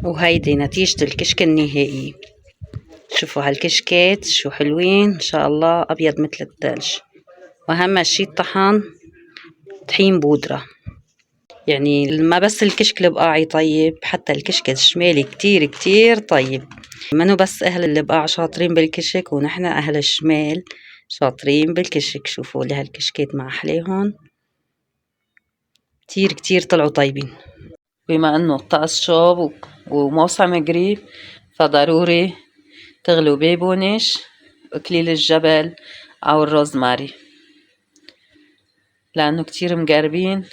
وهيدي نتيجة الكشك النهائي. شوفوا هالكشكات شو حلوين، إن شاء الله أبيض مثل الثلج. وأهم شي الطحن طحين بودرة، يعني ما بس الكشك البقاعي طيب، حتى الكشك الشمالي كتير كتير طيب. منو بس أهل البقاع شاطرين بالكشك، ونحن أهل الشمال شاطرين بالكشك. شوفوا لي هالكشكات مع أحليهن، كتير كتير طلعوا طيبين. بما أنه الطقس شوب وموسم قريب، فضروري تغلوا بيبونش وإكليل الجبل أو الروزماري، لأنه كتير مقربين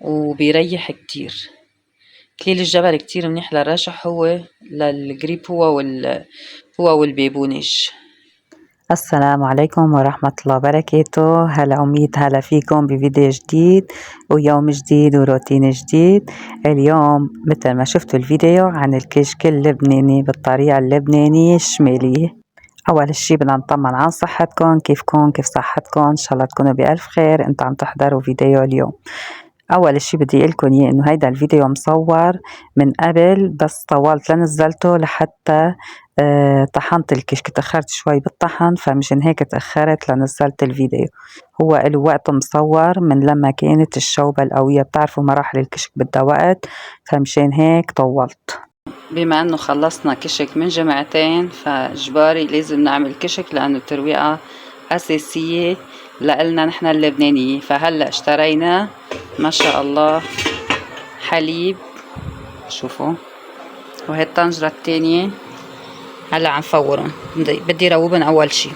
وبيريح كتير. إكليل الجبل كتير منيح للرشح، هو للقريب هو والبيبونش. السلام عليكم ورحمة الله وبركاته. هلا عميد، هلا فيكم بفيديو جديد ويوم جديد وروتين جديد. اليوم مثل ما شفتوا الفيديو عن الكشك اللبناني بالطريقة اللبنانية الشمالية. أول شي بدنا نطمن عن صحتكم، كيفكم، كيف صحتكم، إن شاء الله تكونوا بألف خير. انتوا عم تحضروا فيديو اليوم. أول شي بدي أقولكم إياه إنه هيدا الفيديو مصور من قبل، بس طولت لنزلته لحتى طحنت الكشك، تأخرت شوي بالطحن، فمشان هيك تأخرت لنزلت الفيديو. هو له وقت مصور من لما كانت الشوبة القوية، بتعرفوا مراحل الكشك بدها وقت، فمشان هيك طولت. بما انه خلصنا كشك من جمعتين، فاجباري لازم نعمل كشك، لانه الترويقة اساسية لإلنا نحن اللبنانية. فهلا اشترينا ما شاء الله حليب، شوفوا، وهي الطنجرة التانية هلا عم فورن. بدي روبن. اول شي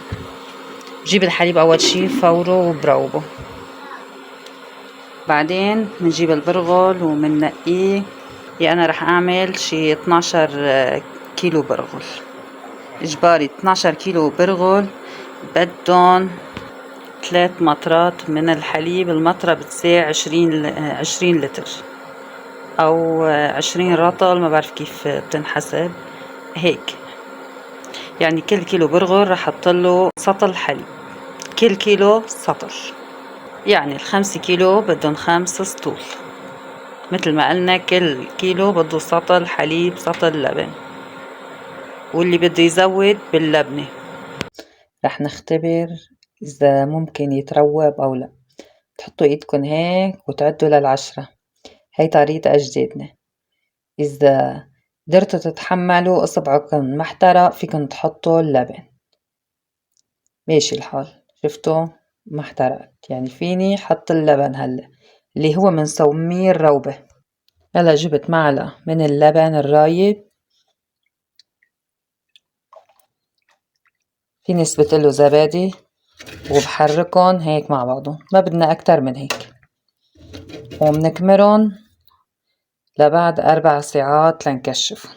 بجيب الحليب، اول شي فوره وبروبه، بعدين بنجيب البرغل ومنقيه. انا رح اعمل شي 12 كيلو برغل، اجباري 12 كيلو برغل بدهم 3 مطرات من الحليب. المطرة بتساع 20 لتر او 20 رطل، ما بعرف كيف بتنحسب هيك. يعني كل كيلو برغل رح احطله سطل حليب، كل كيلو سطل. يعني ال5 كيلو بدهم 5 سطول، مثل ما قلنا كل كيلو بده سطل حليب سطل لبن. واللي بده يزود باللبنة رح نختبر إذا ممكن يتروب أو لا. تحطوا إيدكن هيك وتعدوا لل10. هاي طريقة أجدادنا. إذا قدرتوا تتحملوا إصبعكم ما احترق، فيكن تحطوا اللبن، ماشي الحال. شفتوا ما احترقت، يعني فيني حط اللبن هلا اللي هو منسميه الروبة. هلا جبت معلقة من اللبن الرايب، في نسبة له زبادي، وبحركن هيك مع بعضهم، ما بدنا أكتر من هيك، ومنكمرن لبعد 4 ساعات لنكشفن.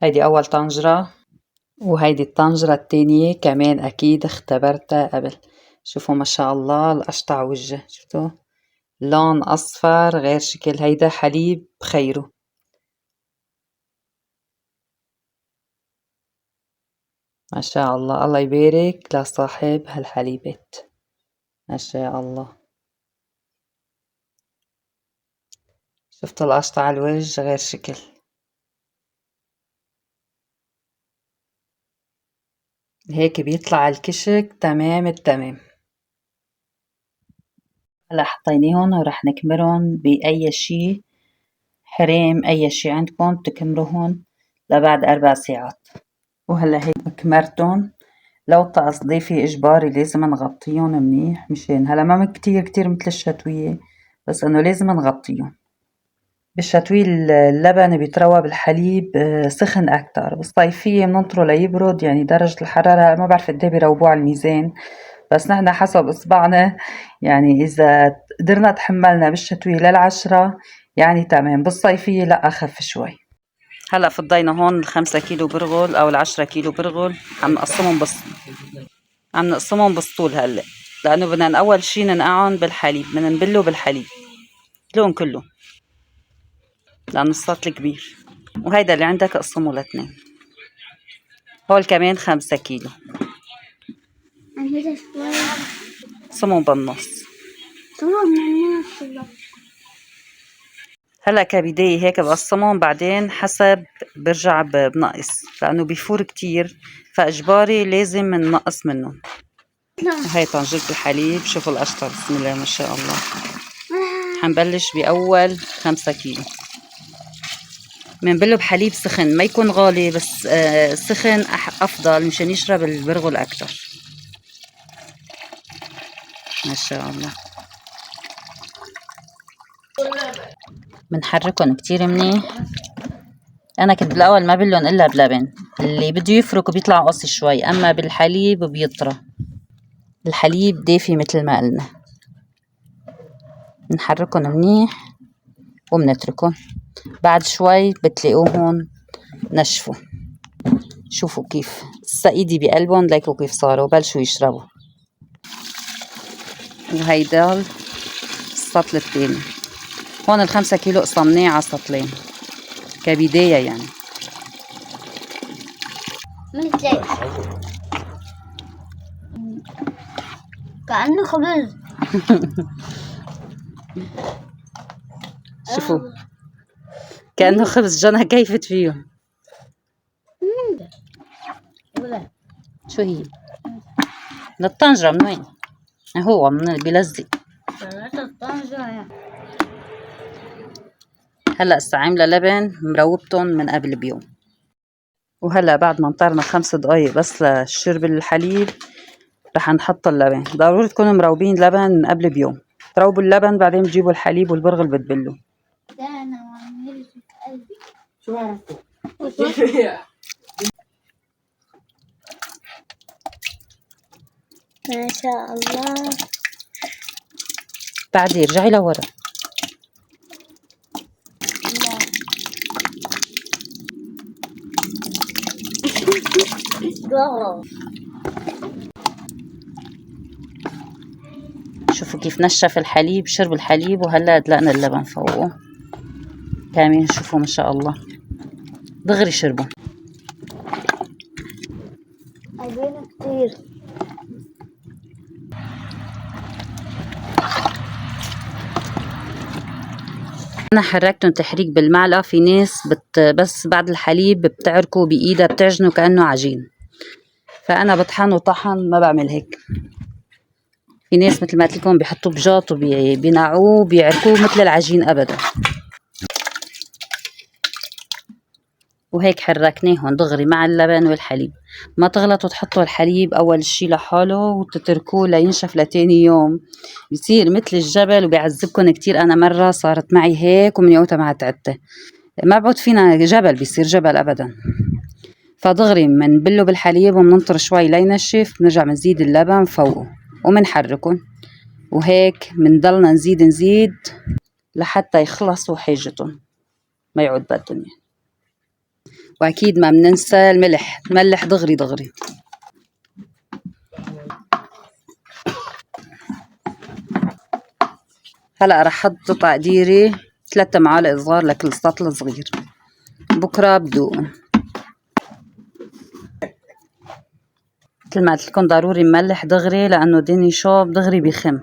هيدي أول طنجرة، وهيدي الطنجرة التانية كمان أكيد اختبرتها قبل. شوفوا ما شاء الله القشطع وجه، شفتوا لون أصفر غير شكل. هيدا حليب بخيره. ما شاء الله، الله يبارك لصاحب هالحليبات، ما شاء الله. شفتوا القشطة على الوجه غير شكل. هيك بيطلع الكشك تمام التمام. هلا حطيناهن ورح نكمرهم بأي شي حرام، أي شي عندكم تكمروهن لبعد 4 ساعات. وهلا هيك كمرتن. لو طقس ضيفي إجباري لازم نغطيهم منيح، مشان هلا ما كتير كتير مثل الشتوية، بس إنه لازم نغطيهم. بالشتوية اللبن بيتروى بالحليب سخن أكتر، بالصيفية بننطره ليبرد، يعني درجة الحرارة ما بعرف قديه بيروبوه على الميزان، بس نحن حسب إصبعنا. يعني إذا قدرنا تحملنا بالشتوية لل10 يعني تمام، بالصيفية لا أخف شوي. هلأ فضينا هون 5 كيلو برغل أو 10 كيلو برغل، عم نقسمهم بالطول هلأ، لأنه بدنا أول شي ننقعهم بالحليب، بدنا نبله بالحليب لون كله، لأنه السطل كبير. وهيدا اللي عندك اقسمه ل2. هول كمان 5 كيلو، اقسمهم بالنص. هلا كبداية هيك بقسمهم، بعدين حسب برجع بنقص لأنه بيفور كتير، فإجباري لازم ننقص منه. وهي طنجرة الحليب، شوفوا القشطة بسم الله ما شاء الله. حنبلش بأول 5 كيلو. منبله بحليب سخن، ما يكون غالي بس سخن أفضل مشان يشرب البرغل أكتر. ما شاء الله. بنحركهم كتير منيح. أنا كنت بالأول ما بلن إلا بلبن، اللي بده يفرك بيطلع قصي شوي، أما بالحليب بيطرى. الحليب دافي مثل ما قلنا. بنحركهم منيح وبنتركهم، بعد شوي بتلاقوهم نشفوا. شوفوا كيف هسا ايدي بقلبهم، ليكوا كيف صاروا بلشوا يشربوا. وهيدا السطل التاني. هون 5 كيلو قسمناه على سطلين كبداية يعني. كأنه خبز. شوفوا كأنه خبز. جنى كيفت فيهم. شو هي؟ من الطنجرة. من وين؟ هو من بلزق. هلا عاملة لبن مروبتهم من قبل بيوم، وهلا بعد ما انطرنا 5 دقايق بس لشرب الحليب رح نحط اللبن. ضروري تكونوا مروبين لبن من قبل بيوم. تروبوا اللبن بعدين بتجيبوا الحليب والبرغل بتبلوا. شو عرفتي؟ ما شاء الله. بعدين ارجعي لورا. شوفوا كيف نشف الحليب، شرب الحليب، وهلا دلقنا اللبن فوقه كامل. شوفوا ما شاء الله دغري شربوا. عجينة كتير. انا حركتهم تحريك بالمعلقه. في ناس بس بعد الحليب بتعركوا بايدها، بتعجنوا كانه عجين، فانا بطحنه طحن ما بعمل هيك. في ناس مثل ما قلت لكم بيحطوه بجاط وبينعوه بيعركوه مثل العجين ابدا. وهيك حركناهم دغري مع اللبن والحليب. ما تغلطوا تحطوا الحليب اول شي لحاله وتتركوه لينشف لتاني يوم، بصير مثل الجبل وبيعذبكم كتير. انا مرة صارت معي هيك ومن يومتها ما تعبت. ما بعد فينا جبل بيصير جبل ابدا. فدغري منبله بالحليب ومننطر شوي لينشف، بنرجع منزيد اللبن فوقه ومنحركهم، وهيك منضلنا نزيد لحتى يخلصوا حاجتهم ما يعود بالدنيا. واكيد ما بننسى الملح، نملح دغري. هلا رح احط تقديري 3 معالق صغار لكل سطل صغير. بكره بدوقهم. مثل ما قلت لكم ضروري نملح دغري لانه ديني شوب دغري بيخم.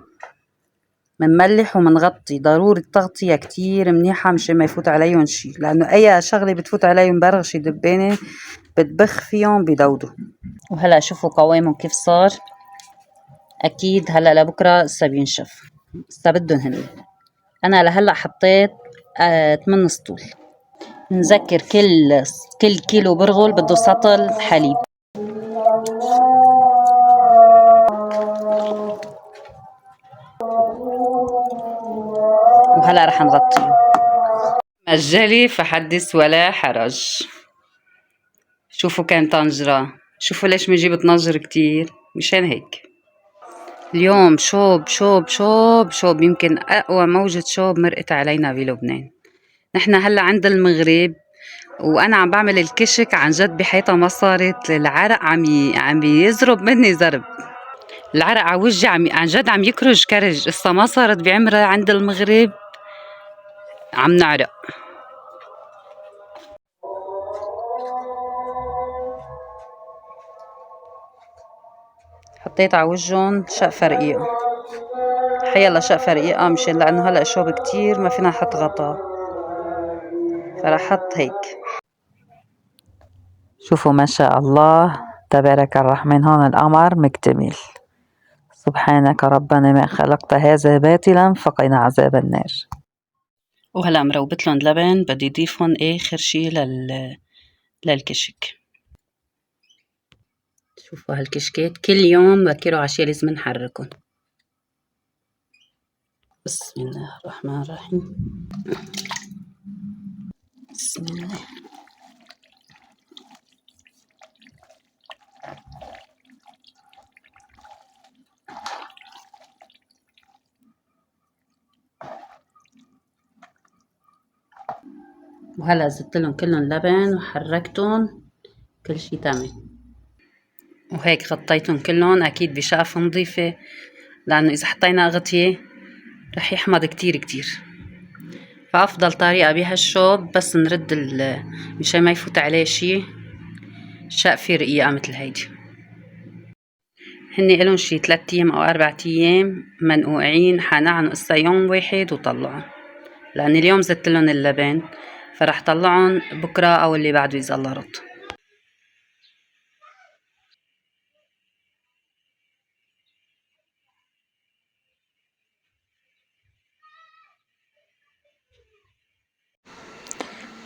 منملح ومنغطي. ضروري التغطية كتير منيحة مشان ما يفوت عليهم شي، لانه اي شغلة بتفوت عليهم برغشة دبانة بتبخ فيهم بيدودوا. وهلا شوفوا قوامهم كيف صار. اكيد هلا لبكره هسه بينشف. هسه بدهم هن. انا لهلا حطيت 8 سطول. نذكر كل كيلو برغل بده سطل حليب. وهلا رح نغطيه. مجلي فحدث ولا حرج. شوفوا كان طنجرة. شوفوا ليش بنجيب طنجر كتير مشان هيك. اليوم شوب يمكن اقوى موجة شوب مرقت علينا بلبنان. نحن هلا عند المغرب وانا عم بعمل الكشك، عن جد بحياتها ما صارت. العرق عم يزرب مني زرب. العرق على وجهي عن جد عم يكرج كرج. قصة ما صارت بعمرها عند المغرب. عم نعرق. حطيت على وجهن شقفة رقيقة. حيلا شقفة رقيقة مشان لانه هلا شوب كتير ما فينا نحط غطا. فراح حط هيك. شوفوا ما شاء الله تبارك الرحمن، هون القمر مكتمل. سبحانك ربنا ما خلقت هذا باطلا فقنا عذاب النار. وهلا مروبت لهم لبن، بدي ضيفهم اخر شي للكشك. شوفوا هالكشكات كل يوم بكر وعشية لازم نحركهم. بسم الله الرحمن الرحيم. بسم الله. وهلا زدت لهم كلهم لبن وحركتهم كل شي تمام. وهيك غطيتهم كلهم اكيد بشقف نظيفة، لانه اذا حطينا اغطية رح يحمض كتير كتير. فافضل طريقة بهالشوب بس نرد مشان ما يفوت عليه شي شقفة رقيقة مثل هيدي. هني إلهم شي 3 أيام أو 4 أيام منقوعين، حنقعن قصة يوم واحد وطلعن، لأن اليوم زدتلن اللبن فرح طلعن بكرة أو اللي بعده إذا الله رد.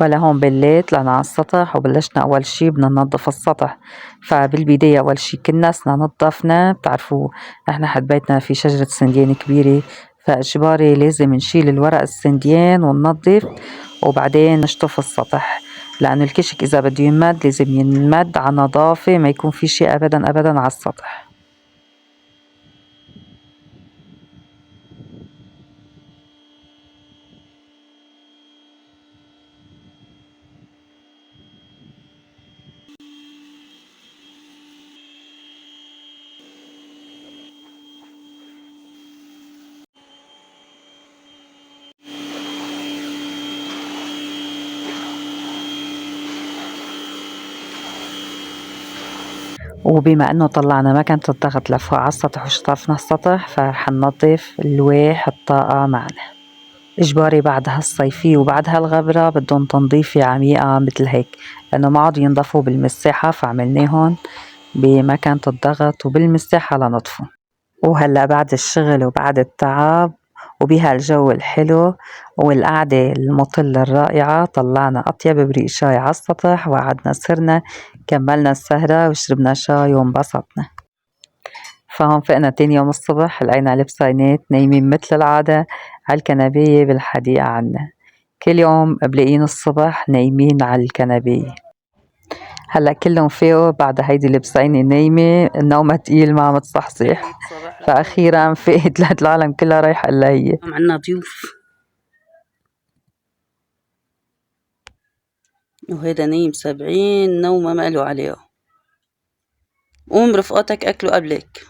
ولهون بالليل طلعنا على السطح وبلشنا أول شي بدنا ننظف السطح. فبالبداية أول شي كنسنا نظفنا. بتعرفوا نحن حد بيتنا في شجرة سنديان كبيرة، فإجباري لازم نشيل الورق السنديان وننظف وبعدين نشطف السطح، لأنه الكشك إذا بده ينمد لازم ينمد على نظافة، ما يكون في شي أبدا أبدا على السطح. وبما انه طلعنا مكنة الضغط لفوق على السطح وشطفنا السطح، فحننظف لواح الطاقة معنا. إجباري بعد هالصيفية وبعد هالغبرة بدهم تنظيفة عميقة مثل هيك، لأنه ما عادوا ينضفوا بالمساحة فعملناهن بمكنة الضغط وبالمساحة لنطفوا. وهلأ بعد الشغل وبعد التعب وبهالجو الحلو والقعدة المطلة الرائعة طلعنا أطيب بريق شاي على السطح وقعدنا سهرنا، كملنا السهرة وشربنا شاي وانبسطنا. فهون فقنا تاني يوم الصبح لقينا البسينات نايمين مثل العادة على الكنباية بالحديقة عنا. كل يوم بلاقيين الصبح نايمين على الكنباية. هلا كلهم فاقوا بعد هيدي البسينة نايمة، النومة تقيل ما عم تصحصح، فأخيرا فاقت لقت العالم كلها رايحة إلا هي. عنا ضيوف وهيدا نايم 70 نومة ما قالوا عليها. قوم رفقاتك أكلوا قبلك.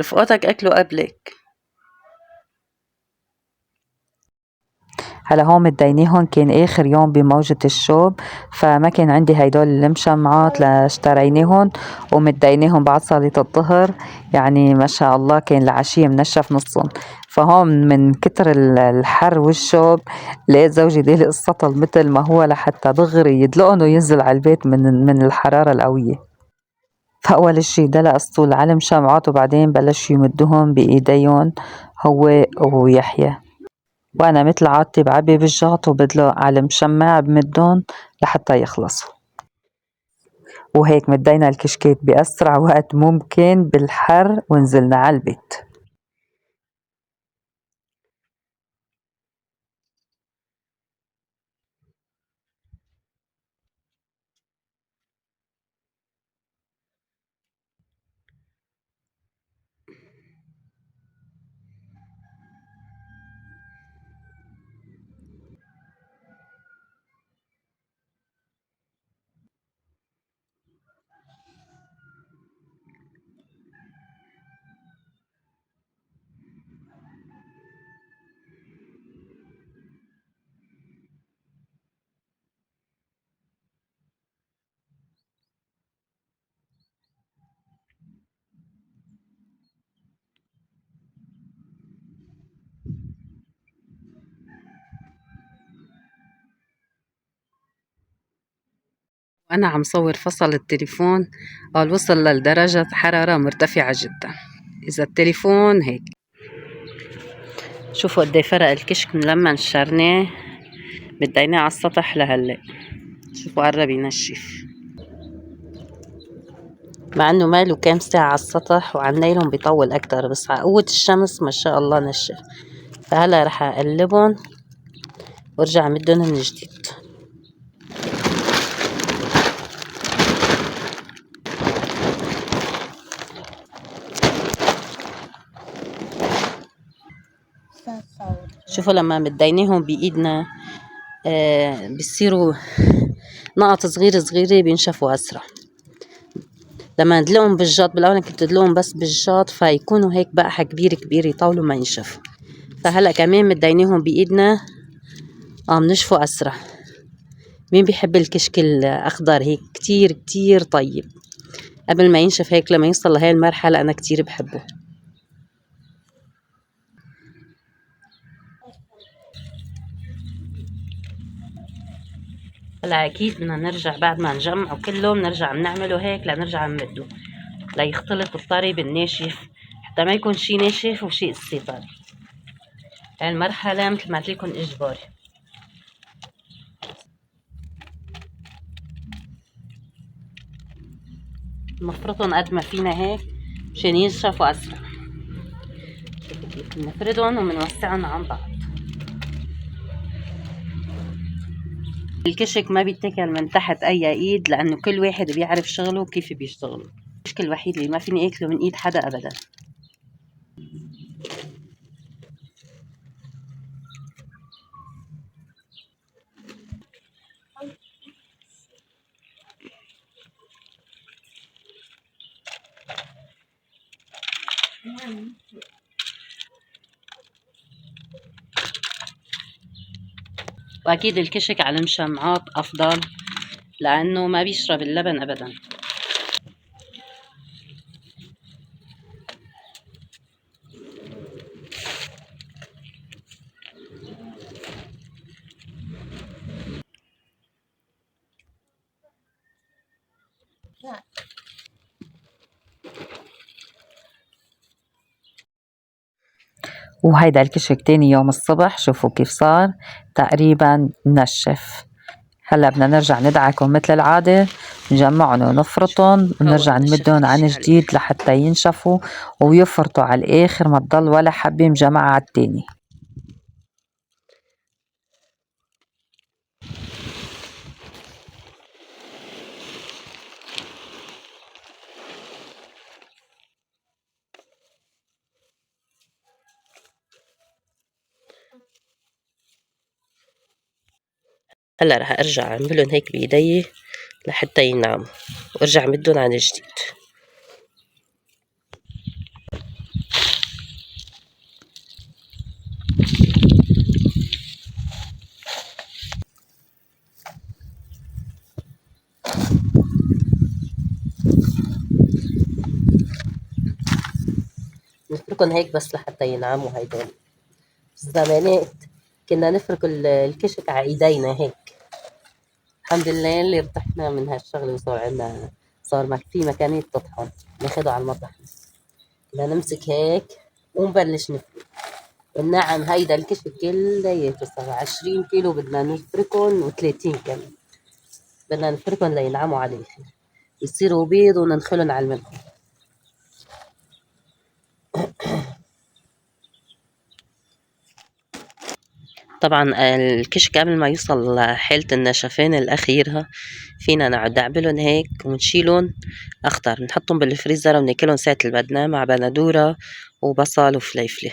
رفقاتك أكلوا قبلك. هلا هون مديناهن كان آخر يوم بموجة الشوب، فما كان عندي هيدول المشمعات لاشتريناهن ومديناهن بعد صلاة الظهر، يعني ما شاء الله كان العشية منشف نصهم. فهون من كتر الحر والشوب لقيت زوجي ديلي السطل مثل ما هو لحتى دغري يدلقن وينزل على البيت من الحرارة القوية. فأول شي دلق السطول على المشمعات وبعدين بلش يمدهم بإيديهم هو ويحيى، وأنا مثل عادتي بعبي بالجاط وبدلق على المشمع بمدن لحتى يخلصوا. وهيك مدينا الكشكات بأسرع وقت ممكن بالحر ونزلنا على البيت. وأنا عم صور فصل التليفون قال وصل لدرجة حرارة مرتفعة جدا. إذا التليفون هيك شوفوا قد فرق الكشك من لما نشرناه بديناه على السطح لهلا. شوفوا قرب ينشف مع انه ماله كام ساعة على السطح، وعلى النايلون بيطول اكتر، بس على قوة الشمس ما شاء الله نشف. فهلا رح اقلبهم وارجع مدهم من جديد. شوفوا لما مديناهم بايدنا بيصيروا نقط صغيرة بينشفوا اسرع. لما ندلقهم بالجاط، بالاول كنت ادلقهم بس بالجاط فيكونوا هيك بقحة كبير يطولوا ما ينشفوا. فهلا كمان مديناهم بايدنا نشفوا اسرع. مين بيحب الكشك الاخضر هيك كتير طيب قبل ما ينشف هيك؟ لما يوصل لهي المرحلة انا كتير بحبه. هلا اكيد بدنا نرجع بعد ما نجمعه كله بنرجع بنعمله هيك لنرجع نمده ليختلط الطري بالناشف، حتى ما يكون شي ناشف وشي قصي طري. هاي المرحلة مثل ما قلت لكم اجباري. نفرطهم قد ما فينا هيك مشان ينشفوا اسرع. شوفوا كيف بنفردهم وبنوسعهم عن بعض. الكشك ما بيتاكل من تحت اي ايد، لانه كل واحد بيعرف شغله وكيف بيشتغله. الكشك الوحيد اللي ما فيني اكله من ايد حدا ابدا. واكيد الكشك على المشمعات افضل لانه ما بيشرب اللبن ابدا. وهيدا الكشك تاني يوم الصبح شوفوا كيف صار تقريبا نشف. هلا بدنا نرجع ندعكم مثل العادة، نجمعهم ونفرطهم ونرجع نمدهم عن جديد لحتى ينشفوا ويفرطوا على الاخر، ما تضل ولا حبة مجمعة على التاني. هلا رح ارجع اعملهم هيك بايدي لحتى ينعموا وارجع مدهم عن جديد. نتركهم هيك بس لحتى ينعموا. هيدول زمانات كنا نفرك الكشك على ايدينا هيك. الحمد لله اللي ارتحنا من هالشغله وصار عندنا في مكانات تطحن ناخده على المطبخ. بدنا نمسك هيك ونبلش نفرك. والنعم هيدا الكشك كلياته صار 20 كيلو بدنا نفركهم و30 كمان. بدنا نفركهم لينعموا على الاخر يصيروا بيض وننخلهم على الملح. طبعا الكشك قبل ما يوصل لحالة النشفان الأخيرة فينا نقعد نعملهم هيك ونشيلهم أخضر، نحطهم بالفريزر وناكلهم ساعة اللي بدنا مع بندورة وبصل وفليفلة.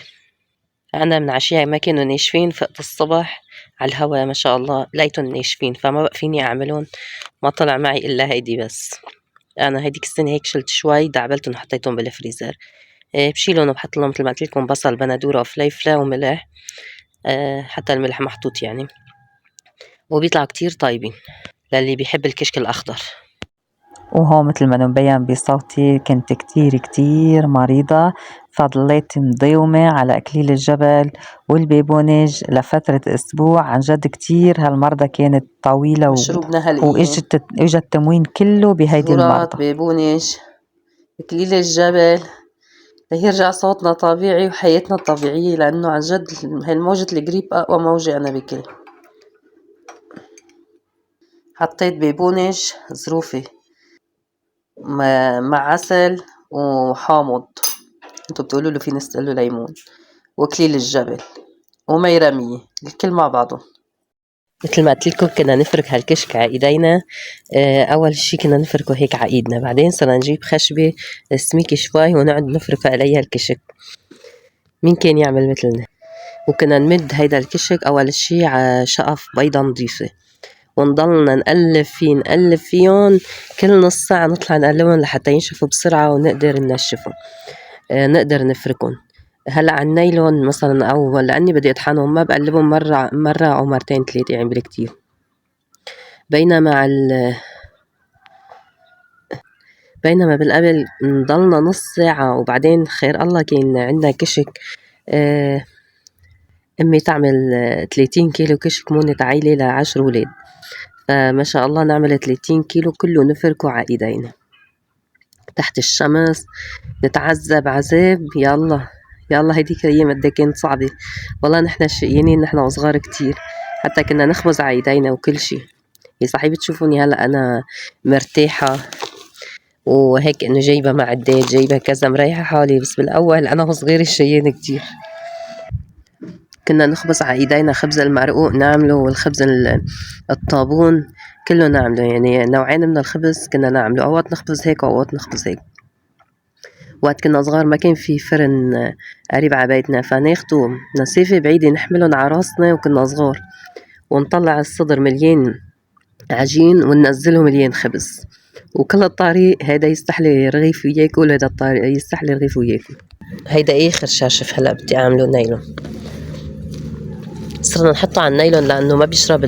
أنا من عشية ما كانوا ناشفين، فقت الصبح على الهوا ما شاء الله لقيتهم ناشفين فما بقى فيني أعملهم، ما طلع معي إلا هيدي بس. أنا هيديك السنة هيك شلت شوي دعبلتهم وحطيتهم بالفريزر. بشيلهم وبحط لهم مثل ما قلت لكم بصل بندورة وفليفلة وملح، حتى الملح محطوط يعني، وبيطلعوا كتير طيبين للي بيحب الكشك الأخضر. وهون مثل ما مبين بصوتي كنت كتير مريضة، فضليت مضيومة على أكليل الجبل والبيبونج لفترة أسبوع. عن جد كتير هالمرضى كانت طويلة مشروبنا هالأيام إجا التموين كله بهيدي زهورات المرضى. بيبونج أكليل الجبل ليرجع صوتنا طبيعي وحياتنا طبيعية، لأنه عن جد هالموجة الجريب أقوى موجة أنا بكل. حطيت بيبونج ظروفي مع عسل وحامض، انتو بتقولوا له في ناس تقول له ليمون، واكليل الجبل ومي رمية الكل مع بعضهم. مثل ما قلت لكم كنا نفرك هالكشك على ايدينا. اول شي كنا نفركه هيك على ايدنا، بعدين صرنا نجيب خشبة سميكة شوي ونقعد نفرك عليها الكشك. مين كان يعمل مثلنا؟ وكنا نمد هيدا الكشك اول شي على شقف بيضة نظيفة، ونضلنا نقلب فيهم كل نص ساعة، نطلع نقلبهم لحتى ينشفوا بسرعة ونقدر ننشفهم، نقدر نفركهم. هلا على النايلون مثلا او لاني بدي اطحنهم ما بقلبهم مرة او مرتين ثلاثة يعني بالكتير. بينما بالقبل نضلنا نص ساعة، وبعدين خير الله كان عندنا كشك. امي تعمل 30 كيلو كشك مونة عيلة ل10 ولاد، فما شاء الله نعمل 30 كيلو كله نفركه على ايدينا تحت الشمس، نتعذب عذاب. يلا هيديك الايام قد كانت صعبة والله. نحن شقيانين نحن وصغار كتير، حتى كنا نخبز على ايدينا وكل شي. يا صاحبي تشوفوني هلا انا مرتاحة وهيك انه جايبة معدات جايبة كذا مريحة حالي، بس بالاول انا وصغيرة شقيانة كتير. كنا نخبز على ايدينا، خبز المرقوق نعمله والخبز الطابون كله نعمله، يعني نوعين من الخبز كنا نعمله، اوقات نخبز هيك واوقات نخبز هيك. وقت كنا صغار ما كان في فرن قريب على بيتنا، فناخدو مسافة بعيدة نحملهم على راسنا وكنا صغار، ونطلع الصدر مليان عجين وننزله مليان خبز، وكل الطريق هيدا يستحلي رغيف وياكل، هيدا الطريق يستحلي رغيف وياكل. هيدا اخر شاشف هلا بدي اعمله نايلون. صرنا نحطه على النايلون لانه ما بيشرب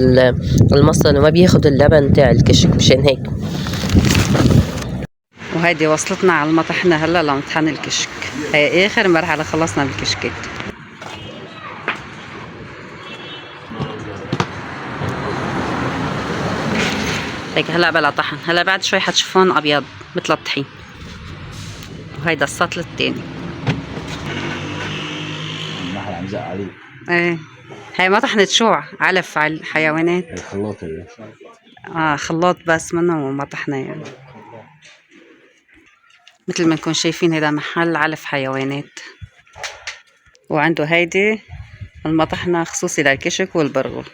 المصل وما بياخد اللبن تاع الكشك، مشان هيك. وهيدي وصلتنا على المطحنة هلا لمطحن الكشك. هي اخر مرحلة خلصنا بالكشكات. هيك هلا بلا طحن، هلا بعد شوي حتشوفون ابيض مثل الطحين. وهيدا السطل التاني. النحل عم زق عليه. ايه هي ما طحنة شوع، علف على الحيوانات. هي خلاط هي. خلاط بس منه ما طحنة يعني. مثل ما نكون شايفين هيدا محل علف حيوانات، وعنده هيدي المطحنة خصوصي للكشك والبرغل.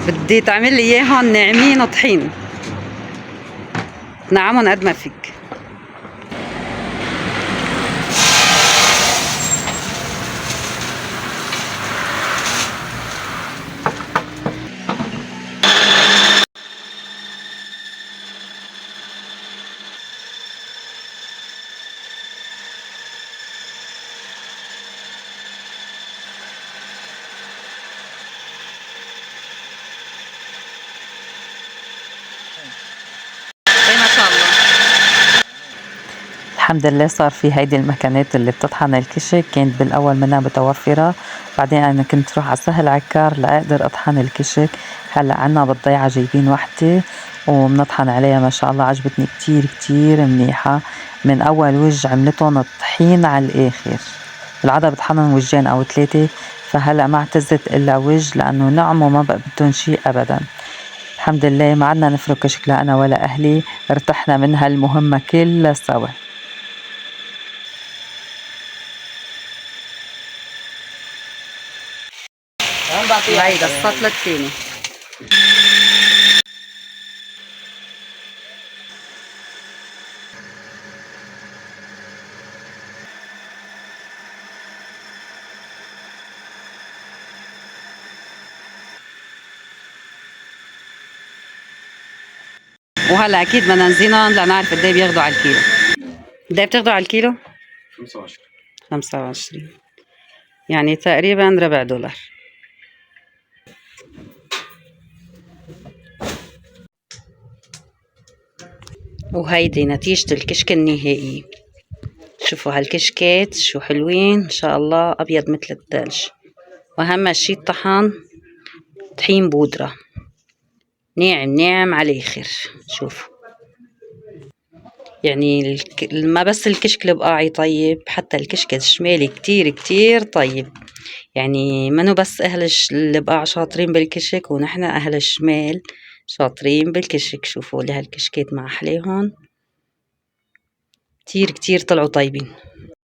بدي تعمل لي اياهم ناعمين وطحين، نعمهم قد ما فيك. ايه ما شاء الله. الحمد لله صار في هيدي المكانات اللي بتطحن الكشك، كانت بالاول منها متوفرة، بعدين انا كنت روح على سهل عكار لاقدر اطحن الكشك. هلا عنا بالضيعة جايبين وحدة وبنطحن عليها ما شاء الله، عجبتني كتير منيحة. من اول وجه عملتهم الطحين على الاخر، العادة بطحنهم وجين او 3، فهلا ما اعتزت الا وجه لانه نعم وما بقى بدهم شي ابدا. الحمد لله ما عدنا نفرك كشك لا انا ولا اهلي، ارتحنا من هالمهمة كلها سوا. هيدا السطل التاني. وهلا اكيد بدنا نزينهم لنعرف قد ايه بياخدوا على الكيلو. قد ايه بتاخدوا على الكيلو؟ 25 يعني تقريبا ربع دولار. وهيدي نتيجة الكشك النهائي. شوفوا هالكشكات شو حلوين إن شاء الله، أبيض مثل الثلج. وأهم شي الطحن طحين بودرة ناعم ناعم على الآخر. شوفوا يعني ما بس الكشك البقاعي طيب، حتى الكشك الشمالي كتير كتير طيب. يعني منو بس أهل البقاع شاطرين بالكشك، ونحن أهل الشمال شاطرين بالكشك. شوفوا لي هالكشكات مع أحليهن كتير كتير طلعوا طيبين.